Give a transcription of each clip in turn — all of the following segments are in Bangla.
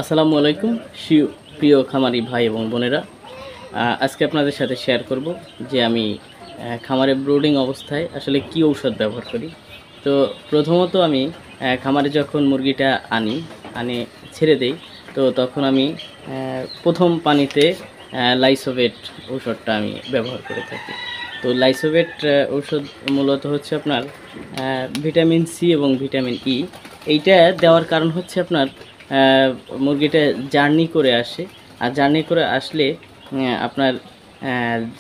আসসালামু আলাইকুম প্রিয় খামারি ভাই এবং বোনেরা, আজকে আপনাদের সাথে শেয়ার করব যে আমি খামারে ব্রুডিং অবস্থায় আসলে কি ঔষধ ব্যবহার করি। তো প্রথমত আমি খামারে যখন মুরগিটা আনি ছেড়ে দেই, তো তখন আমি প্রথম পানিতে লাইসোভেট ঔষধটা আমি ব্যবহার করে থাকি। তো লাইসোভেট ঔষধ মূলত হচ্ছে আপনার ভিটামিন সি এবং ভিটামিন ই। এইটা দেওয়ার কারণ হচ্ছে আপনার মুরগিটা জার্নি করে আসে, আর জার্নি করে আসলে আপনার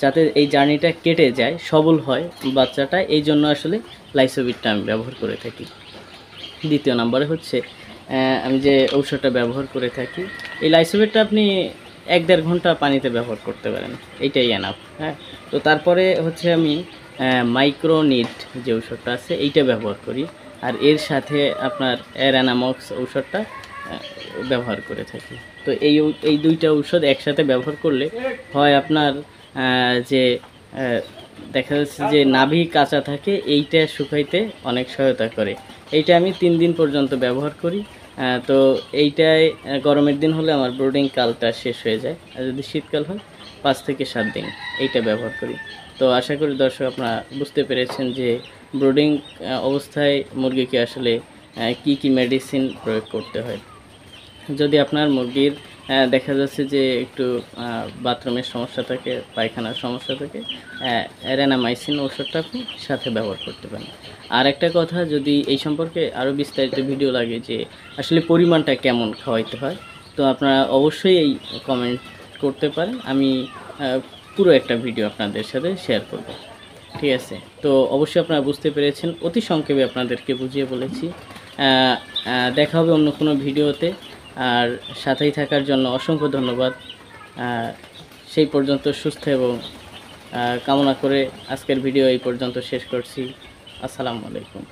যাতে এই জার্নিটা কেটে যায়, সবল হয় বাচ্চাটা, এই জন্য আসলে লাইসোভিটটা আমি ব্যবহার করে থাকি। দ্বিতীয় নম্বরে হচ্ছে আমি যে ঔষধটা ব্যবহার করে থাকি, এই লাইসোভিটটা আপনি 1-1.5 ঘন্টা পানিতে ব্যবহার করতে পারেন, এইটাই এনাফ। হ্যাঁ, তো তারপরে হচ্ছে আমি মাইক্রোনিট যে ঔষধটা আছে এইটা ব্যবহার করি, আর এর সাথে আপনার অ্যারানামক্স ঔষধটা ব্যবহার করে থাকি। তো এই দুইটা ঔষধ একসাথে ব্যবহার করলে হয় আপনার যে দেখা যাচ্ছে যে নাভি কাঁচা থাকে, এইটা শুকাইতে অনেক সহায়তা করে। এইটা আমি 3 দিন পর্যন্ত ব্যবহার করি। তো এইটায় গরমের দিন হলে আমার ব্রুডিং কালটা শেষ হয়ে যায়, আর যদি শীতকাল হয় 5 থেকে 7 দিন এইটা ব্যবহার করি। তো আশা করি দর্শক আপনারা বুঝতে পেরেছেন যে ব্রুডিং অবস্থায় মুরগিকে আসলে কি মেডিসিন প্রয়োগ করতে হয়। যদি আপনার মুরগির দেখা যাচ্ছে যে একটু বাথরুমের সমস্যা থাকে, পায়খানার সমস্যা থাকে, অ্যারানামাইসিন ওষুধটা আপনি সাথে ব্যবহার করতে পারেন। আর একটা কথা, যদি এই সম্পর্কে আরও বিস্তারিত ভিডিও লাগে যে আসলে পরিমাণটা কেমন খাওয়াইতে হয়, তো আপনারা অবশ্যই এই কমেন্ট করতে পারেন, আমি পুরো একটা ভিডিও আপনাদের সাথে শেয়ার করব। ঠিক আছে, তো অবশ্যই আপনারা বুঝতে পেরেছেন, অতি সংক্ষেপে আপনাদেরকে বুঝিয়ে বলেছি। দেখা হবে অন্য কোনো ভিডিওতে, আর সাথেই থাকার জন্য অসংখ্য ধন্যবাদ। সেই পর্যন্ত সুস্থ এবং কামনা করে আজকের ভিডিও এই পর্যন্ত শেষ করছি। আসসালামু আলাইকুম।